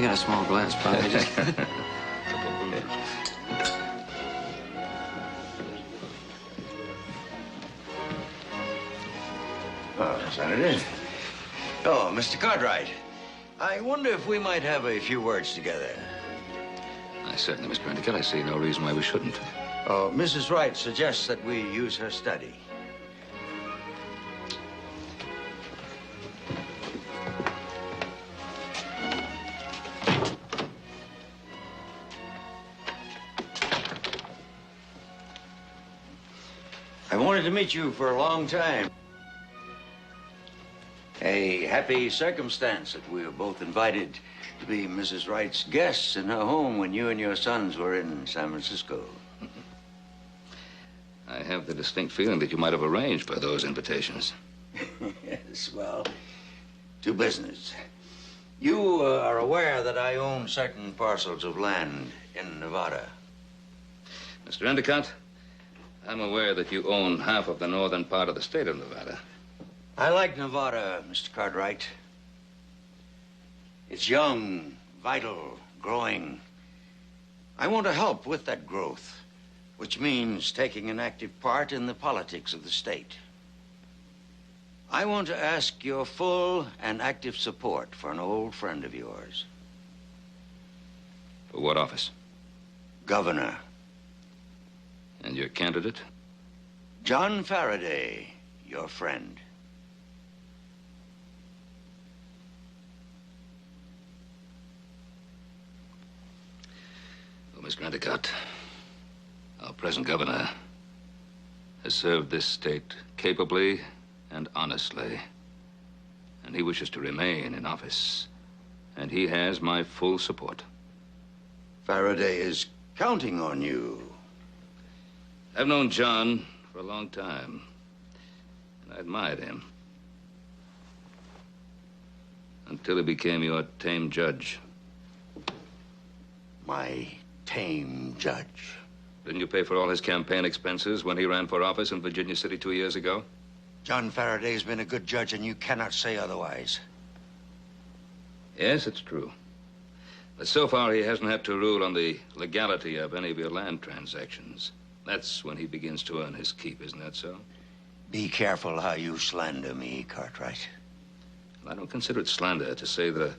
you got a small glass, probably. Just... Oh, Senator. Oh, Mr. Cartwright. I wonder if we might have a few words together. Certainly, Mr. Endicott. I see no reason why we shouldn't. Oh, Mrs. Wright suggests that we use her study. I wanted to meet you for a long time. A happy circumstance that we were both invited to be Mrs. Wright's guests in her home when you and your sons were in San Francisco. I have the distinct feeling that you might have arranged for those invitations. Yes, well, to business. You are aware that I own certain parcels of land in Nevada. Mr. Endicott, I'm aware that you own half of the northern part of the state of Nevada. I like Nevada, Mr. Cartwright. It's young, vital, growing. I want to help with that growth, which means taking an active part in the politics of the state. I want to ask your full and active support for an old friend of yours. For what office? Governor. And your candidate? John Faraday, your friend. Mr. Endicott, our present governor has served this state capably and honestly, and he wishes to remain in office, and he has my full support. Faraday is counting on you. I've known John for a long time, and I admired him until he became your tame judge. My tame judge. Didn't you pay for all his campaign expenses when he ran for office in Virginia City 2 years ago? John Faraday's been a good judge, and you cannot say otherwise. Yes, it's true. But so far, he hasn't had to rule on the legality of any of your land transactions. That's when he begins to earn his keep, isn't that so? Be careful how you slander me, Cartwright. I don't consider it slander to say that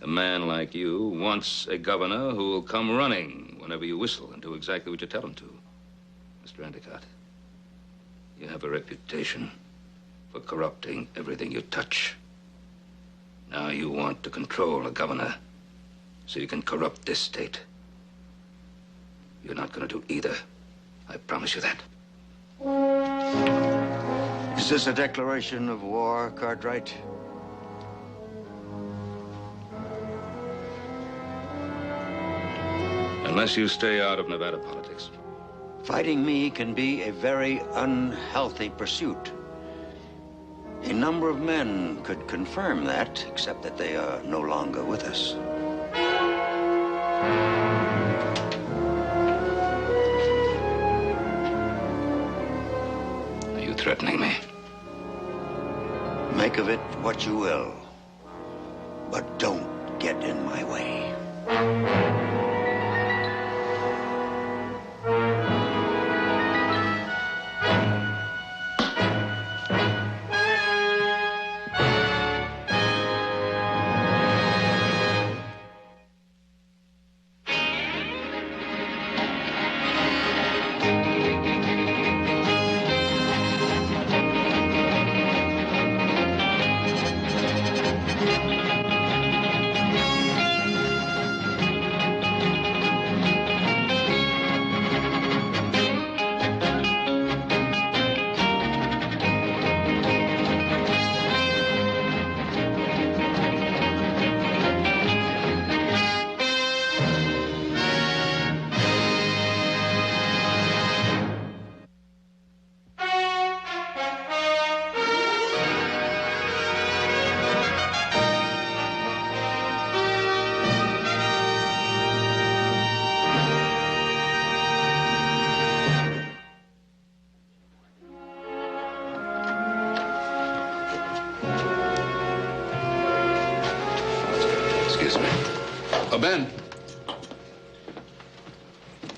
a man like you wants a governor who will come running whenever you whistle and do exactly what you tell him to. Mr. Endicott, you have a reputation for corrupting everything you touch. Now you want to control a governor so you can corrupt this state. You're not going to do either. I promise you that. Is this a declaration of war, Cartwright? Unless you stay out of Nevada politics. Fighting me can be a very unhealthy pursuit. A number of men could confirm that, except that they are no longer with us. Are you threatening me? Make of it what you will, but don't get in my way. Oh, Ben.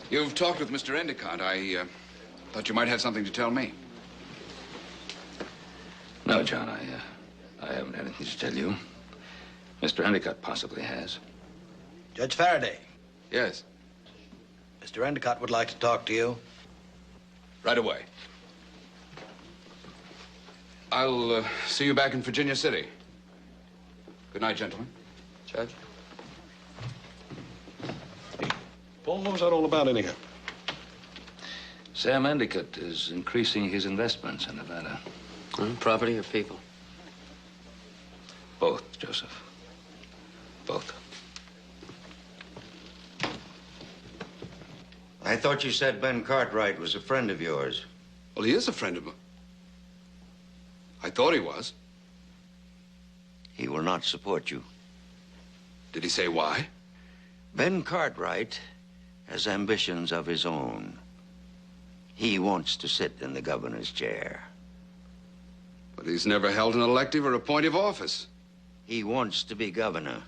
You've talked with Mr. Endicott. I thought you might have something to tell me. No, John, I haven't anything to tell you. Mr. Endicott possibly has. Judge Faraday, Yes, Mr. Endicott would like to talk to you. right away. I'll see you back in Virginia City. Good night, gentlemen. Judge? Paul knows that all about anyhow. Sam Endicott is increasing his investments in Nevada. Property or people? Both, Joseph. Both. I thought you said Ben Cartwright was a friend of yours. Well, he is a friend of mine. I thought he was. He will not support you. Did he say why? Ben Cartwright has ambitions of his own. He wants to sit in the governor's chair. But he's never held an elective or appointive office. He wants to be governor.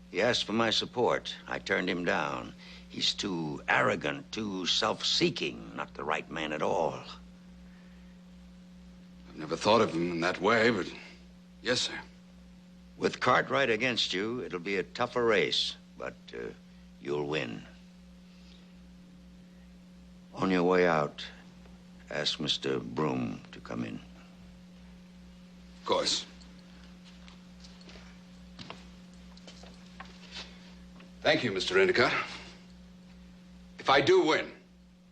He asked for my support. I turned him down. He's too arrogant, too self-seeking, not the right man at all. I've never thought of him in that way, but yes, sir. With Cartwright against you, it'll be a tougher race, but you'll win. On your way out, ask Mr. Broom to come in. Of course. Thank you, Mr. Endicott. If I do win,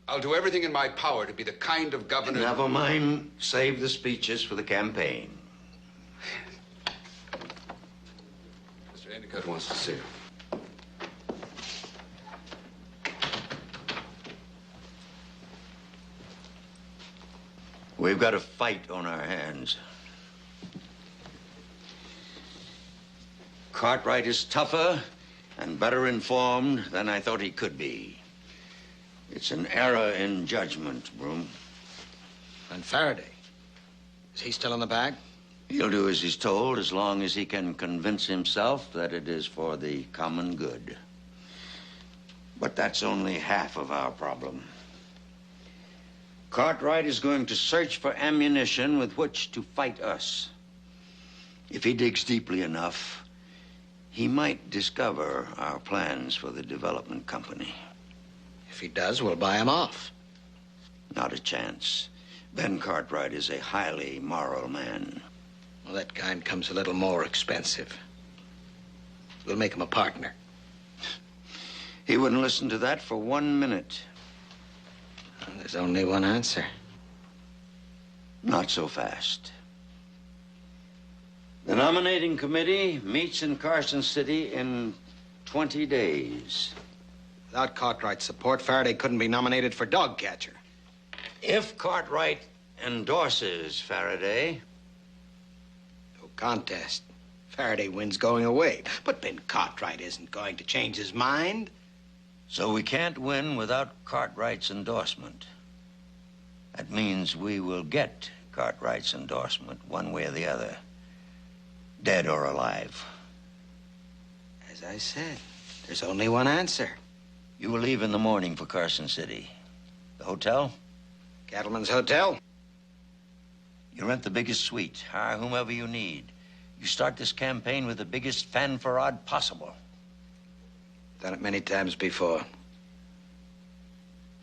I'll do everything in my power to be the kind of governor... Never mind. Save the speeches for the campaign. Mr. Endicott wants to see you. We've got a fight on our hands. Cartwright is tougher and better informed than I thought he could be. It's an error in judgment, Broom. And Faraday, is he still in the bag? He'll do as he's told as long as he can convince himself that it is for the common good. But that's only half of our problem. Cartwright is going to search for ammunition with which to fight us. If he digs deeply enough, he might discover our plans for the development company. If he does, we'll buy him off. Not a chance. Ben Cartwright is a highly moral man. Well, that kind comes a little more expensive. We'll make him a partner. He wouldn't listen to that for 1 minute. Well, there's only one answer. Not so fast. The nominating committee meets in Carson City in 20 days. Without Cartwright's support, Faraday couldn't be nominated for dog catcher. If Cartwright endorses Faraday, No contest. Faraday wins going away. But Ben Cartwright isn't going to change his mind. so we can't win without Cartwright's endorsement. That means we will get Cartwright's endorsement one way or the other, dead or alive. As I said, there's only one answer. You will leave in the morning for Carson City. The hotel? Cattleman's Hotel. You rent the biggest suite. Hire whomever you need. You start this campaign with the biggest fanfarade possible. Done it many times before.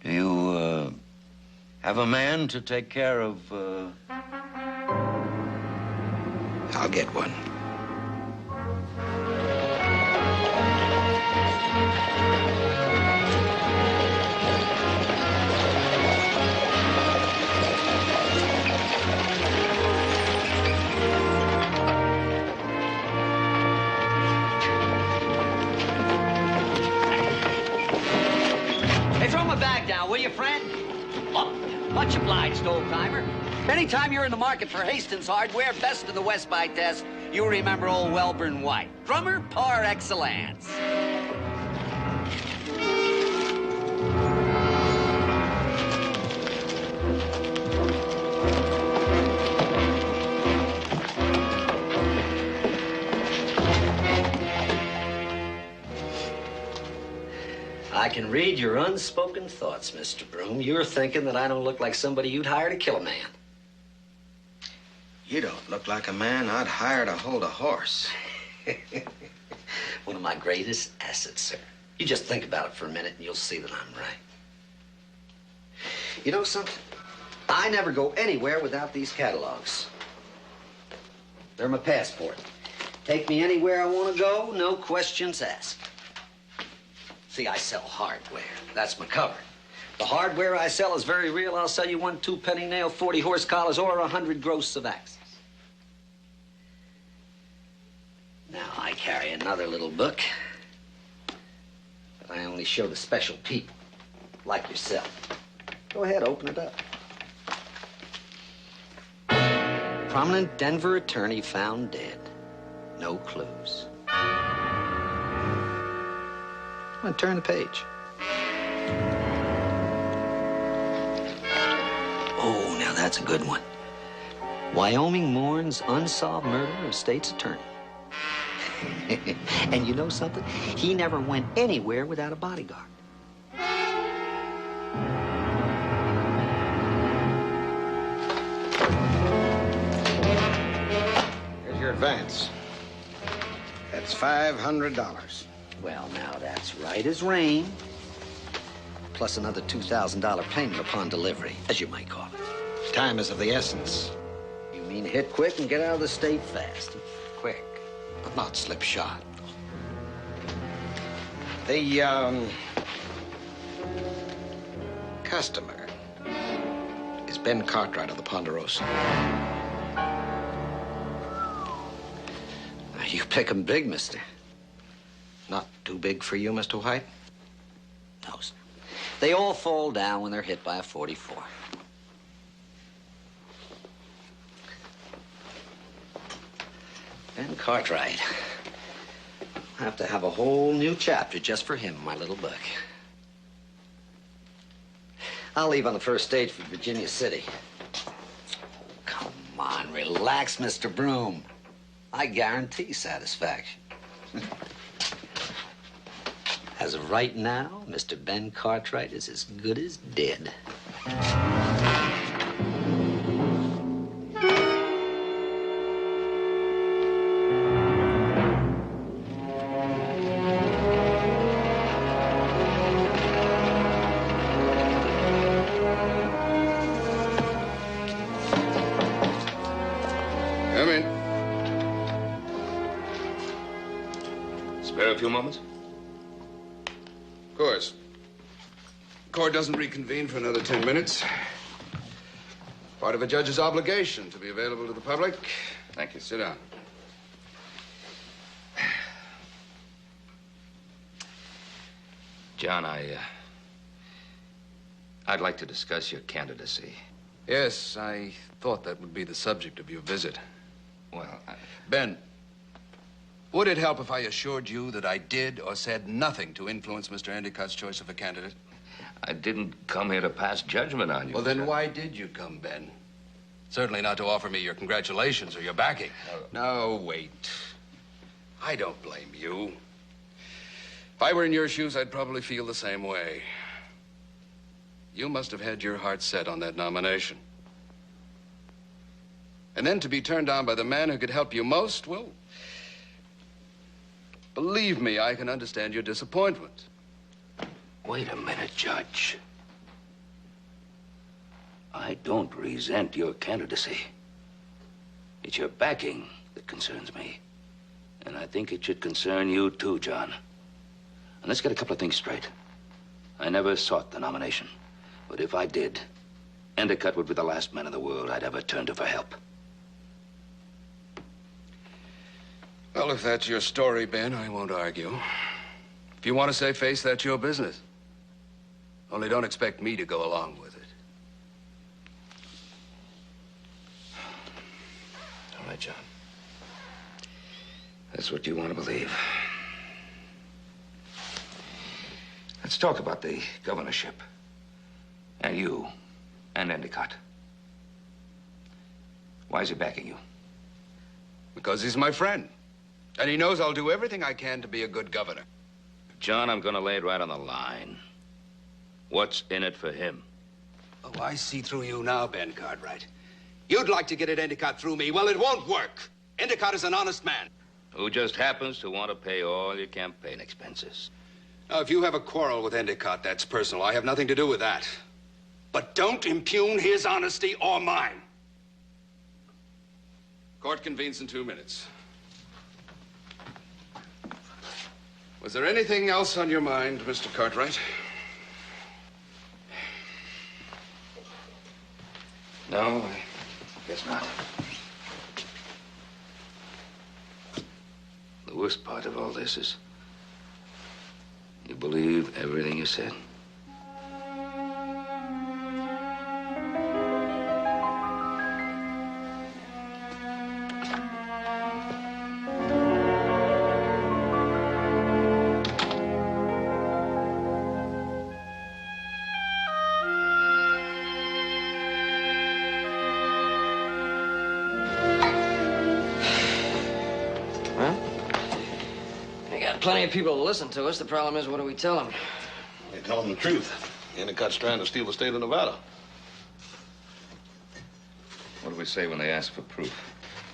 Do you, have a man to take care of, I'll get one. Hey, throw my bag down, will you, friend? Oh, much obliged, old-timer. Anytime you're in the market for Hastings hardware, best in the West by test, you remember old Welburn White. Drummer par excellence. I can read your unspoken thoughts, Mr. Broom. You're thinking that I don't look like somebody you'd hire to kill a man. You don't look like a man I'd hire to hold a horse. One of my greatest assets, sir. You just think about it for a minute and you'll see that I'm right. You know something? I never go anywhere without these catalogs. They're my passport. Take me anywhere I want to go, no questions asked. See, I sell hardware. That's my cover. The hardware I sell is very real. I'll sell you 1 2-penny nail, 40 horse collars, or 100 gross of axes. Now, I carry another little book that I only show to special people, like yourself. Go ahead, open it up. Prominent Denver attorney found dead. No clues. I'm gonna turn the page. Oh, now that's a good one. Wyoming mourns unsolved murder of state's attorney. And you know something? He never went anywhere without a bodyguard. Here's your advance. That's $500. Well, now that's right as rain. Plus another $2,000 payment upon delivery, as you might call it. Time is of the essence. You mean hit quick and get out of the state fast? Quick, but not slipshod. The, customer is Ben Cartwright of the Ponderosa. You pick 'em big, mister. Not too big for you, Mr. White? No, sir. They all fall down when they're hit by a 44. Ben Cartwright. I have to have a whole new chapter just for him in my little book. I'll leave on the first stage for Virginia City. Come on, relax, Mr. Broom. I guarantee satisfaction. As of right now, Mr. Ben Cartwright is as good as dead. Come in. Spare a few moments? Of course. Court doesn't reconvene for another 10 minutes. Part of a judge's obligation to be available to the public. Thank you. Sit down. John, I'd like to discuss your candidacy. Yes, I thought that would be the subject of your visit. Well, Ben, would it help if I assured you that I did or said nothing to influence Mr. Endicott's choice of a candidate? I didn't come here to pass judgment on you. Well, then why did you come, Ben? Certainly not to offer me your congratulations or your backing. No, wait. I don't blame you. If I were in your shoes, I'd probably feel the same way. You must have had your heart set on that nomination. And then to be turned down by the man who could help you most, well, believe me, I can understand your disappointment. Wait a minute, Judge. I don't resent your candidacy. It's your backing that concerns me. And I think it should concern you too, John. And let's get a couple of things straight. I never sought the nomination. But if I did, Endicott would be the last man in the world I'd ever turn to for help. Well, if that's your story, Ben, I won't argue. If you want to save face, that's your business. Only don't expect me to go along with it. All right, John. That's what you want to believe. Let's talk about the governorship. And you, and Endicott. Why is he backing you? Because he's my friend. And he knows I'll do everything I can to be a good governor. John, I'm going to lay it right on the line. What's in it for him? Oh, I see through you now, Ben Cartwright. You'd like to get at Endicott through me. Well, it won't work. Endicott is an honest man. Who just happens to want to pay all your campaign expenses. Now, if you have a quarrel with Endicott, that's personal. I have nothing to do with that. But don't impugn his honesty or mine. Court convenes in 2 minutes. Was there anything else on your mind, Mr. Cartwright? No, I guess not. The worst part of all this is you believe everything you said. Plenty of people to listen to us. The problem is, what do we tell them? You tell them the truth. Endicott's trying to steal the state of Nevada. What do we say when they ask for proof?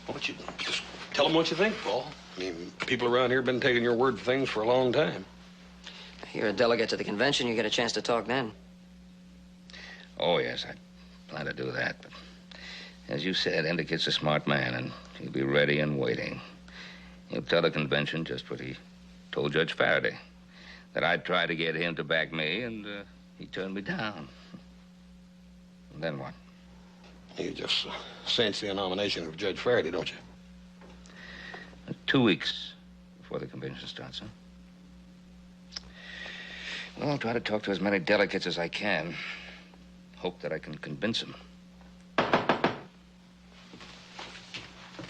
Why don't you just tell them what you think, Paul? I mean, people around here have been taking your word for things for a long time. You're a delegate to the convention. You get a chance to talk then. Oh, yes, I plan to do that. But as you said, Endicott's a smart man, and he'll be ready and waiting. He'll tell the convention just what he told Judge Faraday, that I'd try to get him to back me, and he turned me down. And then what? You just cinch the nomination of Judge Faraday, don't you? 2 weeks before the convention starts, huh? Well, I'll try to talk to as many delegates as I can. Hope that I can convince them. Kind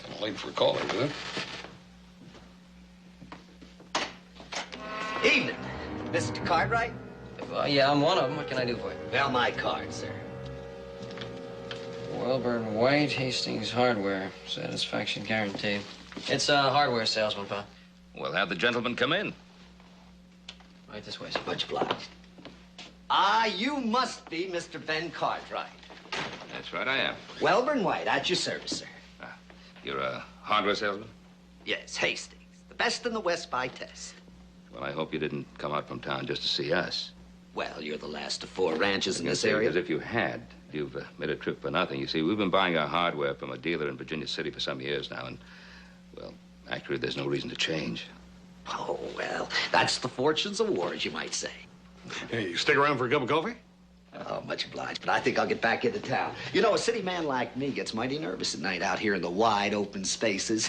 of late for a caller, isn't it? Evening. Mr. Cartwright? Yeah, I'm one of them. What can I do for you? Well, my card, sir. Welburn White, Hastings Hardware. Satisfaction guaranteed. It's a hardware salesman, pal. Well, have the gentleman come in. Right this way, sir. Much obliged. Ah, you must be Mr. Ben Cartwright. That's right, I am. Welburn White, at your service, sir. You're a hardware salesman? Yes, Hastings. The best in the West by test. Well, I hope you didn't come out from town just to see us. Well, you're the last of 4 ranches in Yes, this area. because if you had, you've made a trip for nothing. You see, we've been buying our hardware from a dealer in Virginia City for some years now, and, well, actually, there's no reason to change. Oh, well, that's the fortunes of war, as you might say. Hey, you stick around for a cup of coffee? Oh, much obliged, but I think I'll get back into town. You know, a city man like me gets mighty nervous at night out here in the wide open spaces.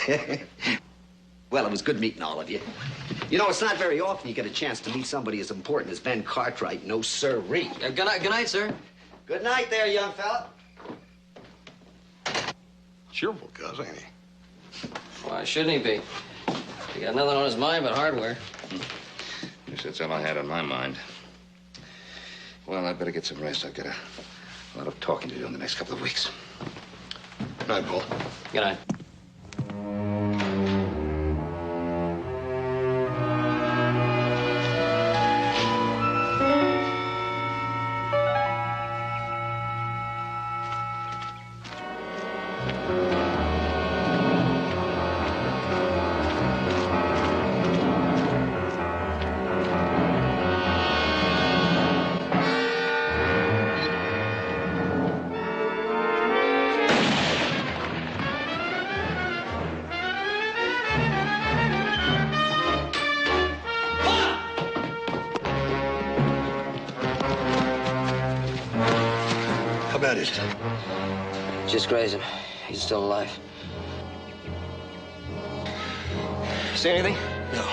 Well, it was good meeting all of you. You know, it's not very often you get a chance to meet somebody as important as Ben Cartwright. No sirree. Good night, sir. Good night there, young fella. Cheerful cuz, ain't he? Why shouldn't he be? He got nothing on his mind but hardware. Yes, that's all I had on my mind. Well, I'd better get some rest. I've got a lot of talking to do in the next couple of weeks. Good night, Paul. Good night. How bad is it? Just graze him. He's still alive. See anything? No.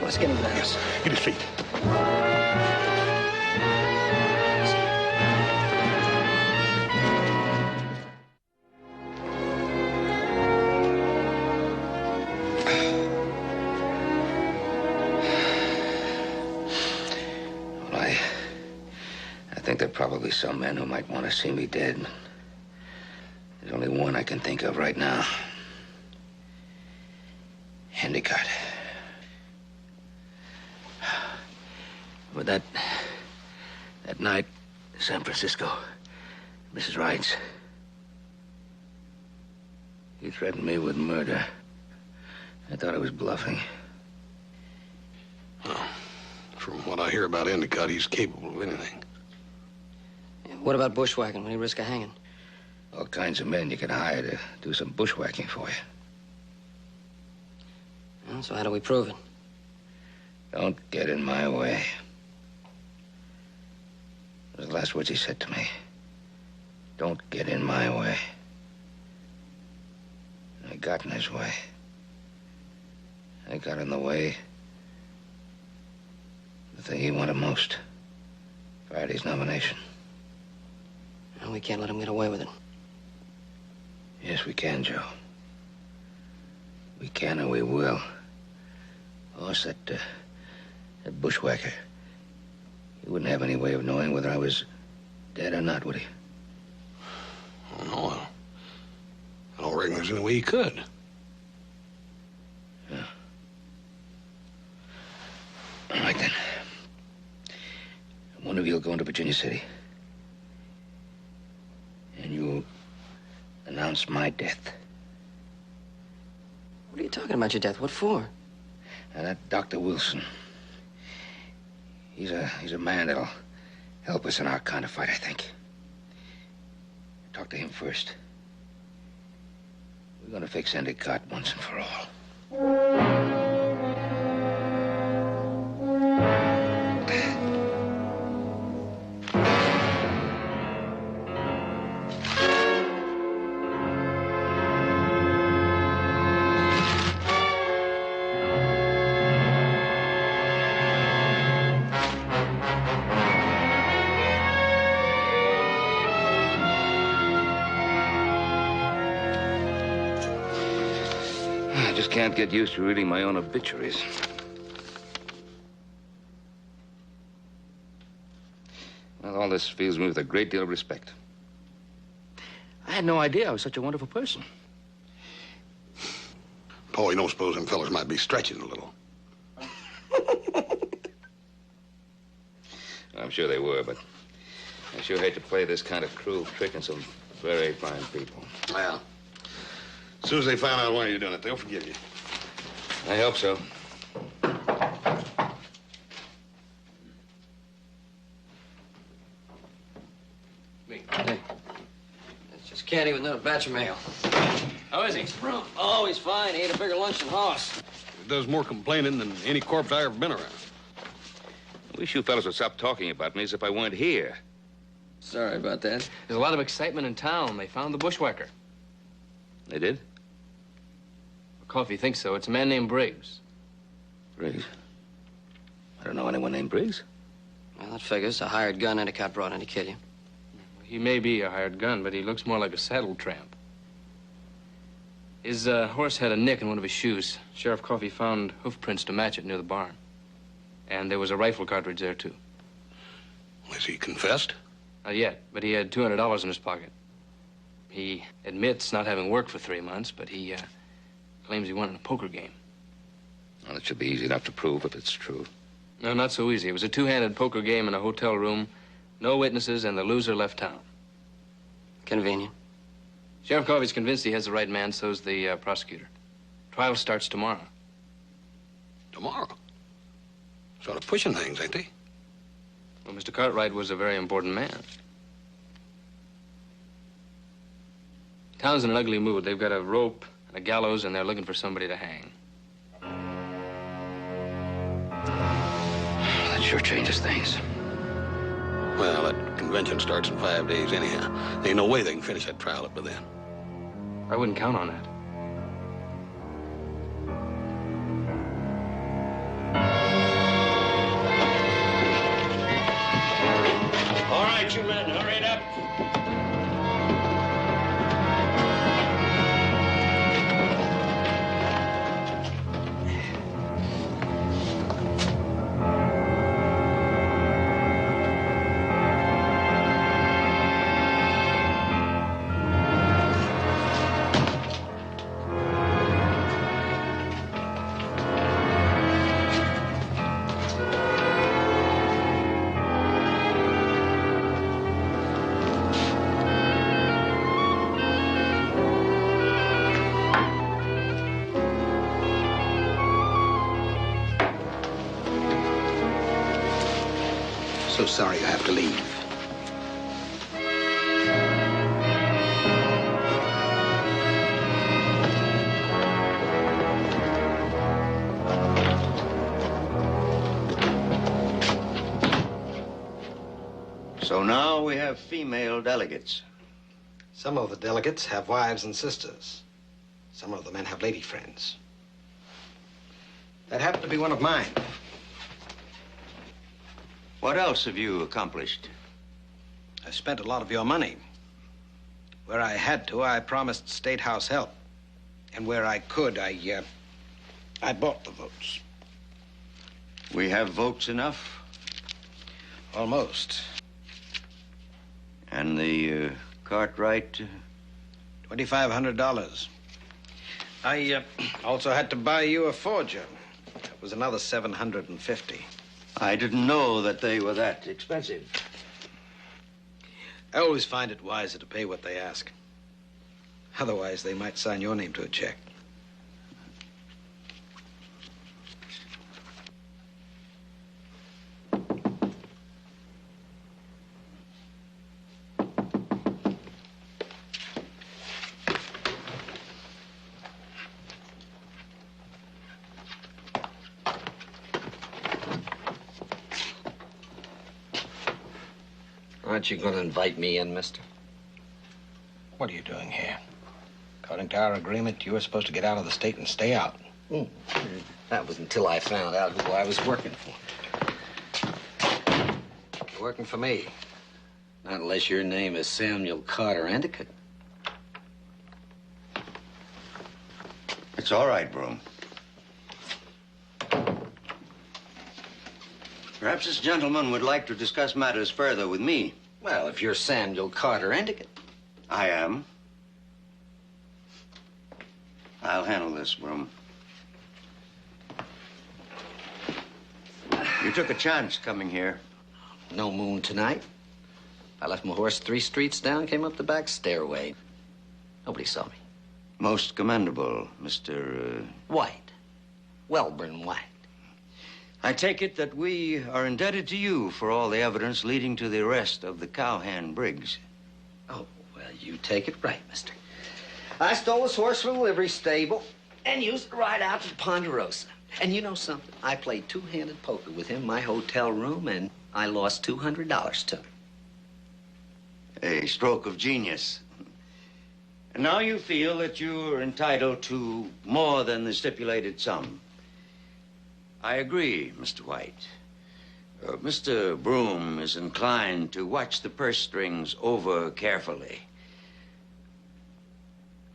Let's get him to the house. Get his feet. Well, I think there are probably some men who might want to see me dead. There's only one I can think of right now. Endicott. But that night, San Francisco, Mrs. Wright's, he threatened me with murder. I thought I was bluffing. Well, from what I hear about Endicott, he's capable of anything. What about bushwhacking? Would he risk a hanging? All kinds of men you can hire to do some bushwhacking for you. Well, so how do we prove it? Don't get in my way. Those are the last words he said to me. Don't get in my way. I got in his way. I got in the way. The thing he wanted most. Faraday's nomination. And we can't let him get away with it. Yes, we can, Joe. We can and we will. Oh, it's that bushwhacker. He wouldn't have any way of knowing whether I was dead or not, would he? Oh, no. I don't reckon there's any way he could. Yeah. All right, then. One of you will go into Virginia City. And you'll announce my death. What are you talking about, your death? What for? And that Dr. Wilson. He's a man that'll help us in our kind of fight, I think. Talk to him first. We're gonna fix Endicott once and for all. I just can't get used to reading my own obituaries. Well, all this fills me with a great deal of respect. I had no idea I was such a wonderful person. Paul, you don't suppose them fellas might be stretching a little? I'm sure they were, but I sure hate to play this kind of cruel trick on some very fine people. Well, as soon as they find out why you're doing it, they'll forgive you. I hope so. Me. Hey. It's just candy with another batch of mail. How is he? Oh, he's fine. He ate a bigger lunch than Hoss. It does more complaining than any corpse I ever been around. I wish you fellas would stop talking about me as if I weren't here. Sorry about that. There's a lot of excitement in town. They found the bushwhacker. They did? Coffee thinks so. It's a man named Briggs. Briggs? I don't know anyone named Briggs. Well, that figures. A hired gun Endicott brought in to kill you. He may be a hired gun, but he looks more like a saddle tramp. His horse had a nick in one of his shoes. Sheriff Coffey found hoof prints to match it near the barn. And there was a rifle cartridge there, too. Has he confessed? Not yet, but he had $200 in his pocket. He admits not having worked for 3 months, but he claims he won in a poker game. Well, it should be easy enough to prove if it's true. No, not so easy. It was a two-handed poker game in a hotel room. No witnesses, and the loser left town. Convenient. Sheriff Coffey's convinced he has the right man, so's the prosecutor. Trial starts tomorrow. Tomorrow? Sort of pushing things, ain't they? Well, Mr. Cartwright was a very important man. Town's in an ugly mood. They've got a rope and a gallows, and they're looking for somebody to hang. That sure changes things. Well, that convention starts in 5 days anyhow. Ain't no way they can finish that trial up to then. I wouldn't count on that. All right, you men, hurry it up. So sorry you have to leave. So now we have female delegates. Some of the delegates have wives and sisters. Some of the men have lady friends. That happened to be one of mine. What else have you accomplished? I spent a lot of your money. Where I had to, I promised State House help. And where I could, I bought the votes. We have votes enough? Almost. And the Cartwright? $2,500. I also had to buy you a forger. That was another $750. I didn't know that they were that expensive. I always find it wiser to pay what they ask. Otherwise, they might sign your name to a check. Aren't you going to invite me in, mister? What are you doing here? According to our agreement, you were supposed to get out of the state and stay out. That was until I found out who I was working for. You're working for me. Not unless your name is Samuel Carter Endicott. It's all right, Broom. Perhaps this gentleman would like to discuss matters further with me. Well, if you're Samuel Carter Endicott. I am. I'll handle this, Broom. You took a chance coming here. No moon tonight. I left my horse 3 streets down, came up the back stairway. Nobody saw me. Most commendable, Mr. White. Welburn White. I take it that we are indebted to you for all the evidence leading to the arrest of the cowhand Briggs. Oh, well, you take it right, mister. I stole his horse from the livery stable and used it right out to Ponderosa. And you know something? I played 2-handed poker with him in my hotel room, and I lost $200 to him. A stroke of genius. And now you feel that you are entitled to more than the stipulated sum. I agree, Mr. White. Mr. Broom is inclined to watch the purse strings over carefully.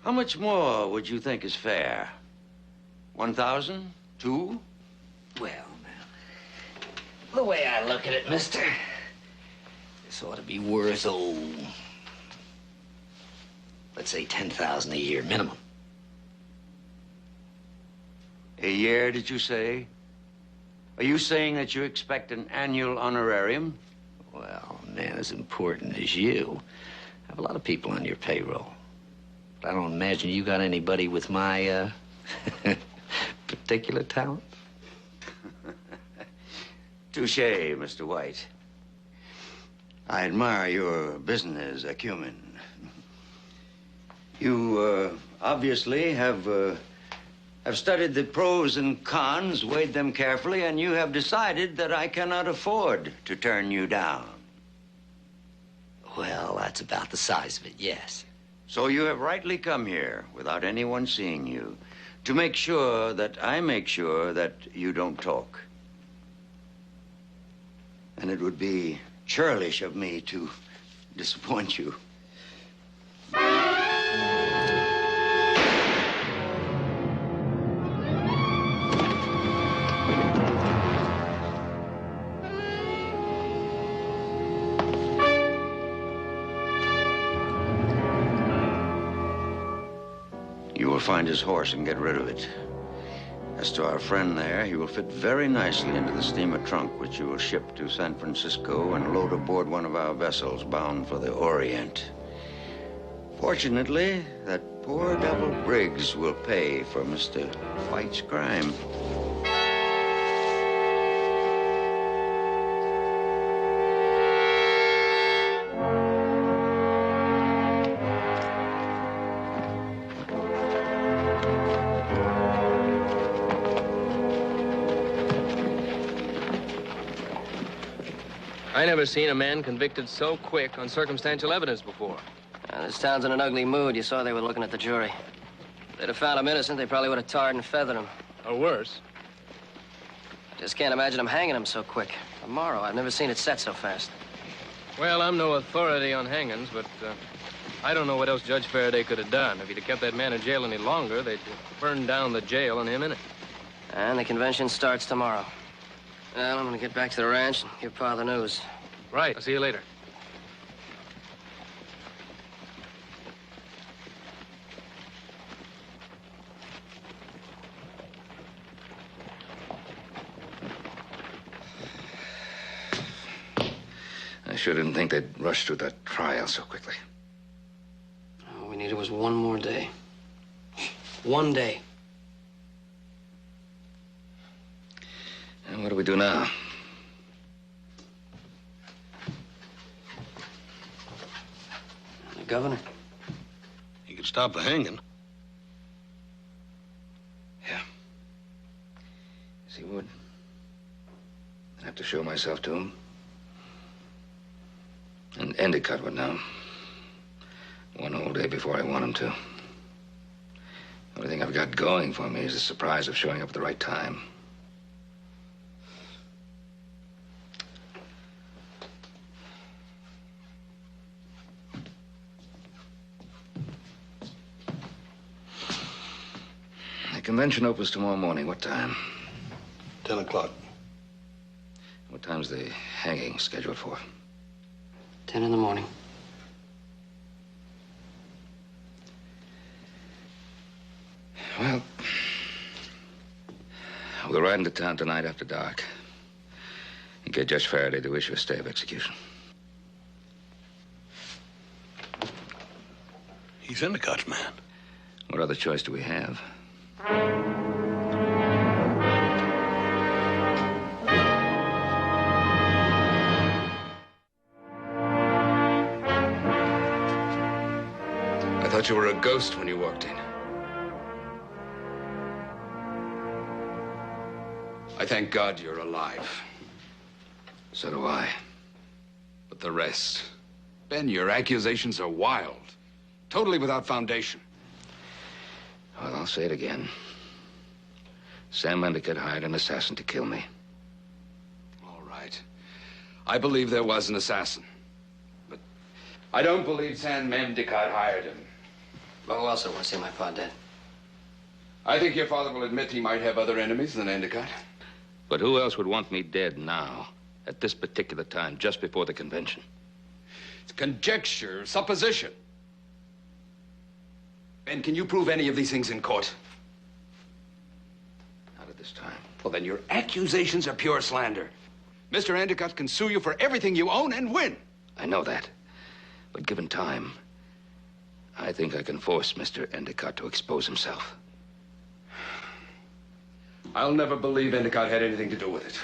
How much more would you think is fair? 1,000? 2? Well, now, the way I look at it, mister, this ought to be worth, let's say $10,000 a year minimum. A year, did you say? Are you saying that you expect an annual honorarium? Well, a man as important as you have a lot of people on your payroll. But I don't imagine you got anybody with my, particular talent. Touché, Mr. White. I admire your business acumen. You, obviously have studied the pros and cons, weighed them carefully, and you have decided that I cannot afford to turn you down. Well, that's about the size of it, yes. So you have rightly come here, without anyone seeing you, to make sure that I make sure that you don't talk. And it would be churlish of me to disappoint you. You will find his horse and get rid of it. As to our friend there, he will fit very nicely into the steamer trunk, which you will ship to San Francisco and load aboard one of our vessels bound for the Orient. Fortunately, that poor devil Briggs will pay for Mr. White's crime. 'Cause I never seen a man convicted so quick on circumstantial evidence before. This town's in an ugly mood. You saw they were looking at the jury. If they'd have found him innocent, they probably would have tarred and feathered him. Or worse. I just can't imagine them hanging him so quick. Tomorrow, I've never seen it set so fast. Well, I'm no authority on hangings, but I don't know what else Judge Faraday could have done. If he'd have kept that man in jail any longer, they'd burn down the jail and him in it. And the convention starts tomorrow. Well, I'm gonna get back to the ranch and give Pa the news. Right. I'll see you later. I sure didn't think they'd rush through that trial so quickly. All we needed was one more day. One day. And what do we do now? The governor. He could stop the hanging. Yeah. Yes, he would. I'd have to show myself to him. And Endicott would know. One whole day before I want him to. The only thing I've got going for me is the surprise of showing up at the right time. The convention opens tomorrow morning. What time? 10 o'clock. What time's the hanging scheduled for? 10 in the morning. Well, we'll ride into town tonight after dark and get Judge Faraday to issue a stay of execution. He's Endicott's man. What other choice do we have? I thought you were a ghost when you walked in. I thank God you're alive. So do I. But the rest... Ben, your accusations are wild. Totally without foundation. Well, I'll say it again. Sam Endicott hired an assassin to kill me. All right. I believe there was an assassin. But I don't believe Sam Endicott hired him. But who else would want to see my pa dead? I think your father will admit he might have other enemies than Endicott. But who else would want me dead now, at this particular time, just before the convention? It's conjecture, supposition. Ben, can you prove any of these things in court? Not at this time. Well, then your accusations are pure slander. Mr. Endicott can sue you for everything you own and win. I know that. But given time, I think I can force Mr. Endicott to expose himself. I'll never believe Endicott had anything to do with it.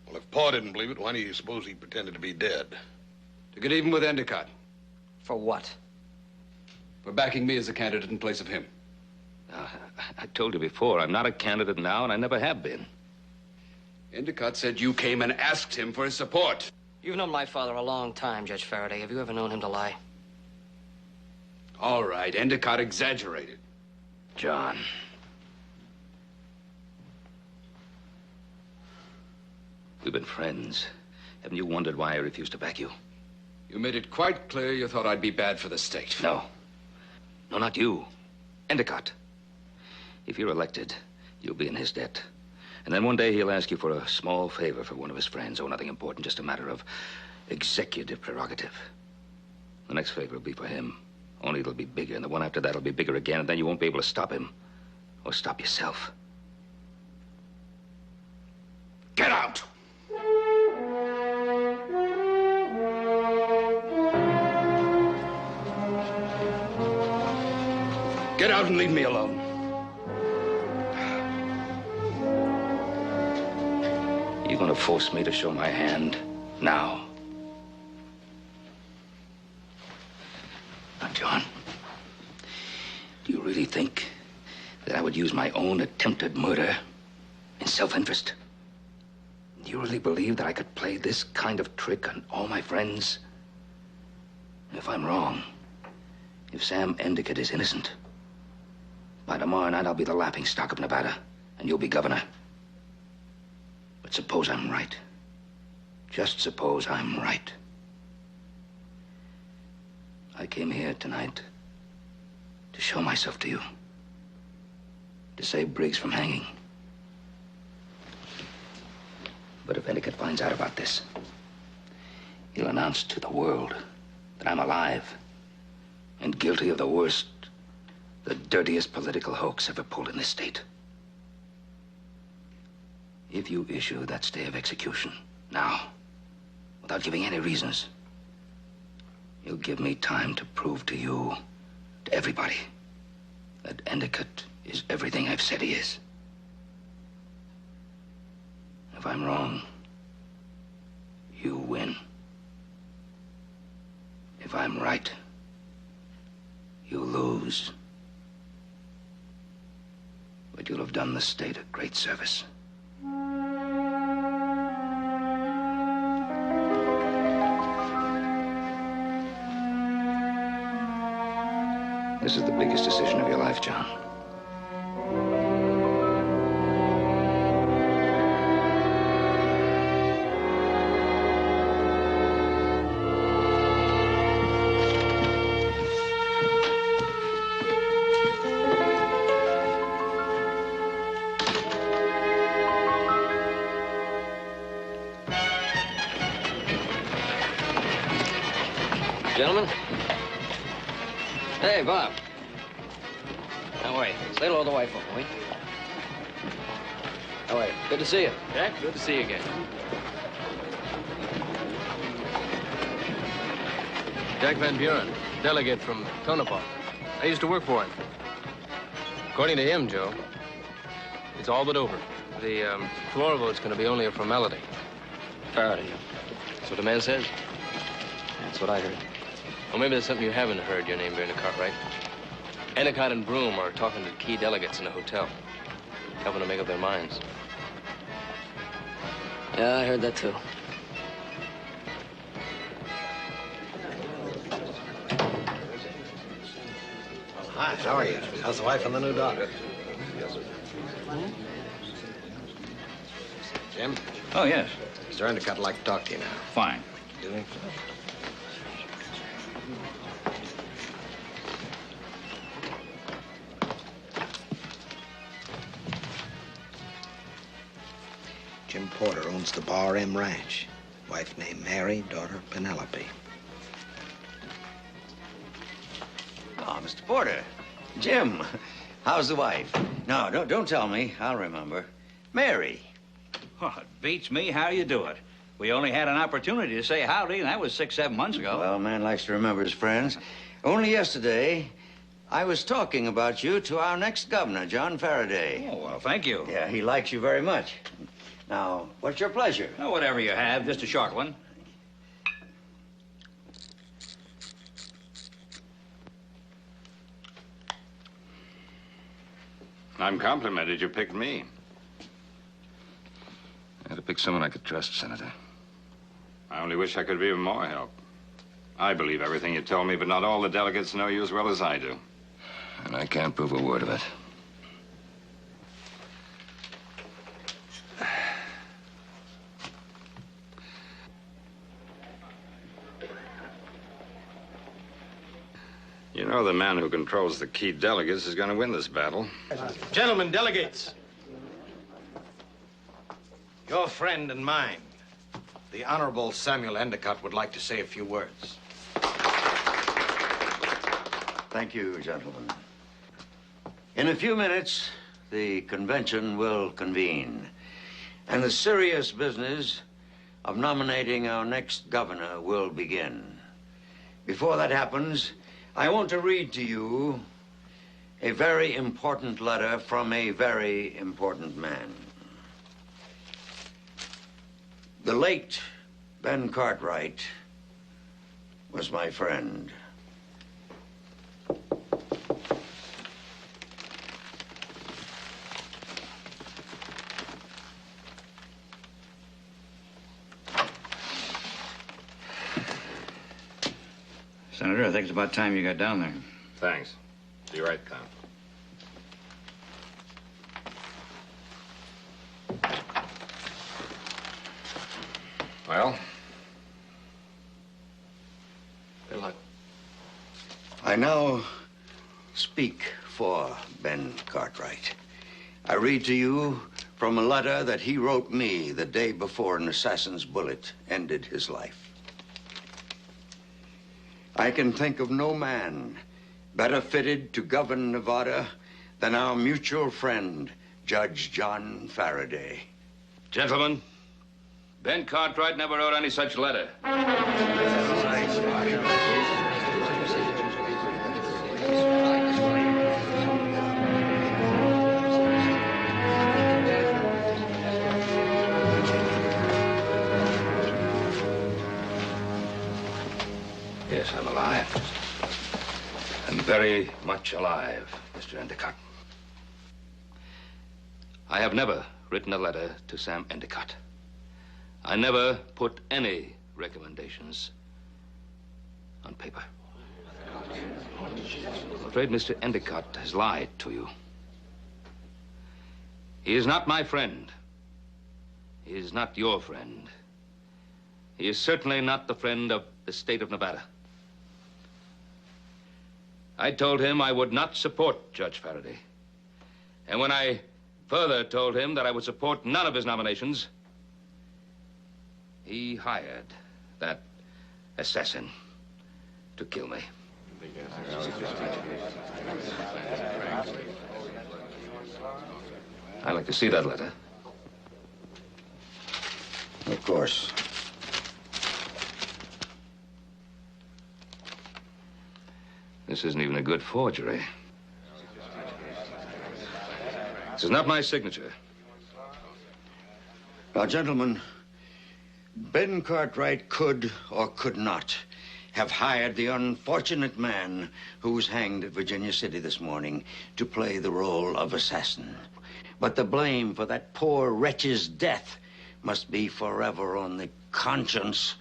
Well, if Pa didn't believe it, why do you suppose he pretended to be dead? To get even with Endicott. For what? For backing me as a candidate in place of him. I told you before, I'm not a candidate now, and I never have been. Endicott said you came and asked him for his support. You've known my father a long time, Judge Faraday. Have you ever known him to lie? All right, Endicott exaggerated. John. We've been friends. Haven't you wondered why I refused to back you? You made it quite clear you thought I'd be bad for the state. No. No, not you. Endicott. If you're elected, you'll be in his debt. And then one day he'll ask you for a small favor for one of his friends. Oh, nothing important, just a matter of executive prerogative. The next favor will be for him. Only it'll be bigger, and the one after that will be bigger again, and then you won't be able to stop him. Or stop yourself. Get out! Get out and leave me alone. You're gonna force me to show my hand now. Now, John, do you really think that I would use my own attempted murder in self-interest? You really believe that I could play this kind of trick on all my friends? If I'm wrong, if Sam Endicott is innocent, by tomorrow night I'll be the laughingstock of Nevada, and you'll be governor. But suppose I'm right. Just suppose I'm right. I came here tonight to show myself to you, to save Briggs from hanging. But if Endicott finds out about this, he'll announce to the world that I'm alive and guilty of the worst, the dirtiest political hoax ever pulled in this state. If you issue that stay of execution now, without giving any reasons, you'll give me time to prove to you, to everybody, that Endicott is everything I've said he is. If I'm wrong, you win. If I'm right, you lose. But you'll have done the state a great service. This is the biggest decision of your life, John. Gentlemen. Hey, Bob. How are you? Say hello to the wife, will you? How are you? Good to see you. Jack, good to see you again. Jack Van Buren, delegate from Tonopah. I used to work for him. According to him, Joe, it's all but over. The floor vote's going to be only a formality. Proud of you. That's what the man says. That's what I heard. Well, maybe there's something you haven't heard, your name being a Cartwright. Endicott and Broom are talking to key delegates in a hotel, helping them make up their minds. Yeah, I heard that too. Hi, how are you? How's the wife and the new daughter? Jim? Oh, yes. Mr. Endicott would like to talk to you now. Fine. Doing? Jim Porter owns the Bar M Ranch. Wife named Mary, daughter Penelope. Oh, Mr. Porter. Jim, how's the wife? No, don't tell me. I'll remember. Mary. Oh, it beats me how you do it. We only had an opportunity to say howdy, and that was 6, 7 months ago. Well, a man likes to remember his friends. Only yesterday, I was talking about you to our next governor, John Faraday. Oh, well, thank you. Yeah, he likes you very much. Now, what's your pleasure? Oh, whatever you have, just a short one. I'm complimented you picked me. I had to pick someone I could trust, Senator. I only wish I could be of more help. I believe everything you told me, but not all the delegates know you as well as I do. And I can't prove a word of it. You know the man who controls the key delegates is going to win this battle. Gentlemen, delegates. Your friend and mine, the Honorable Samuel Endicott, would like to say a few words. Thank you, gentlemen. In a few minutes, the convention will convene, and the serious business of nominating our next governor will begin. Before that happens, I want to read to you a very important letter from a very important man. The late Ben Cartwright was my friend. Senator, I think it's about time you got down there. Thanks. Be right down. Well? Good luck. I now speak for Ben Cartwright. I read to you from a letter that he wrote me the day before an assassin's bullet ended his life. I can think of no man better fitted to govern Nevada than our mutual friend, Judge John Faraday. Gentlemen, Ben Cartwright never wrote any such letter. Yes, I'm alive. I'm very much alive, Mr. Endicott. I have never written a letter to Sam Endicott. I never put any recommendations on paper. I'm afraid Mr. Endicott has lied to you. He is not my friend. He is not your friend. He is certainly not the friend of the state of Nevada. I told him I would not support Judge Faraday. And when I further told him that I would support none of his nominations, he hired that assassin to kill me. I'd like to see that letter. Of course. This isn't even a good forgery. This is not my signature. Now, gentlemen, Ben Cartwright could or could not have hired the unfortunate man who was hanged at Virginia City this morning to play the role of assassin. But the blame for that poor wretch's death must be forever on the conscience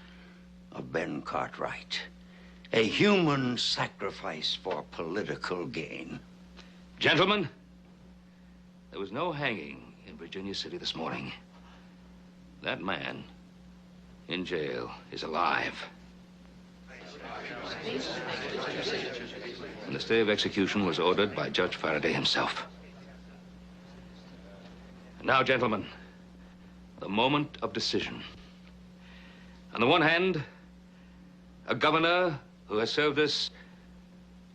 of Ben Cartwright. A human sacrifice for political gain. Gentlemen, there was no hanging in Virginia City this morning. That man in jail is alive. And the stay of execution was ordered by Judge Faraday himself. Now, gentlemen, the moment of decision. On the one hand, a governor who has served us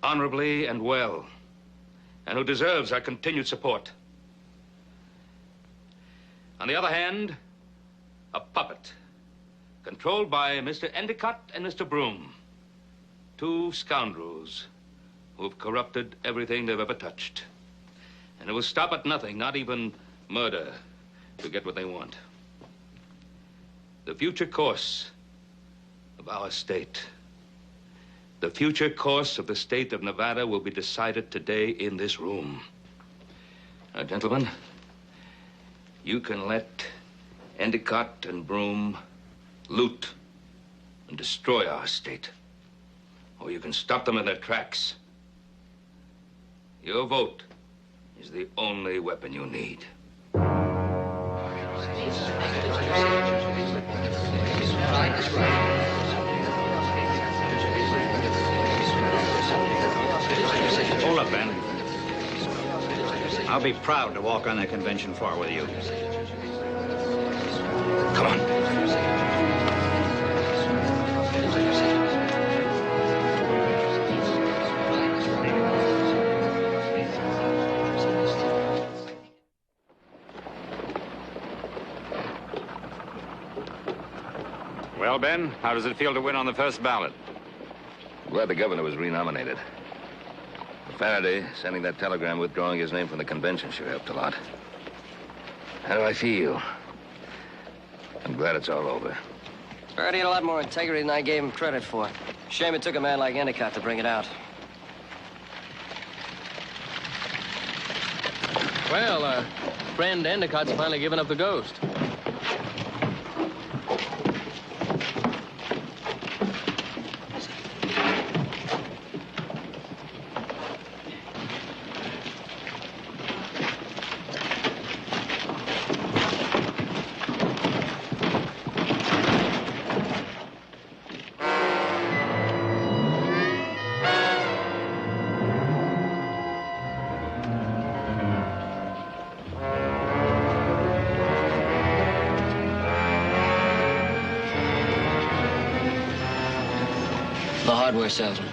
honorably and well, and who deserves our continued support. On the other hand, a puppet controlled by Mr. Endicott and Mr. Broom, two scoundrels who have corrupted everything they've ever touched, and who will stop at nothing, not even murder, to get what they want. The future course of our state, the future course of the state of Nevada will be decided today in this room. Now, gentlemen, you can let Endicott and Broom loot and destroy our state, or you can stop them in their tracks. Your vote is the only weapon you need. Hold up, Ben. I'll be proud to walk on the convention floor with you. Come on. Well, Ben, how does it feel to win on the first ballot? Glad the governor was renominated. Faraday sending that telegram withdrawing his name from the convention sure helped a lot. How do I feel? I'm glad it's all over. Faraday had a lot more integrity than I gave him credit for. Shame it took a man like Endicott to bring it out. Well, friend Endicott's finally given up the ghost. The hardware salesman.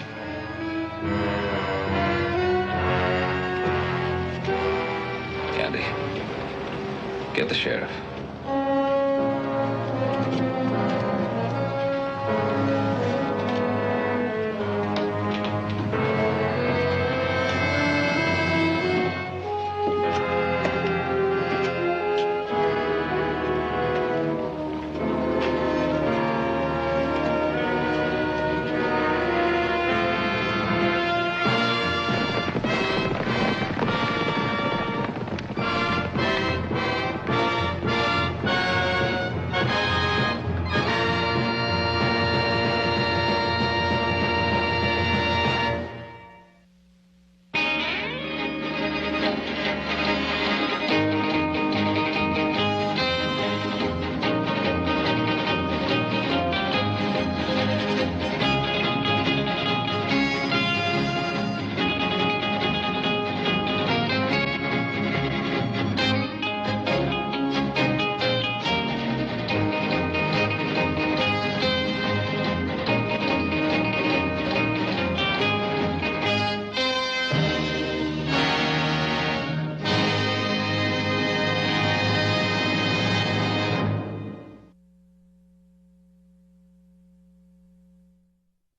Candy, get the sheriff.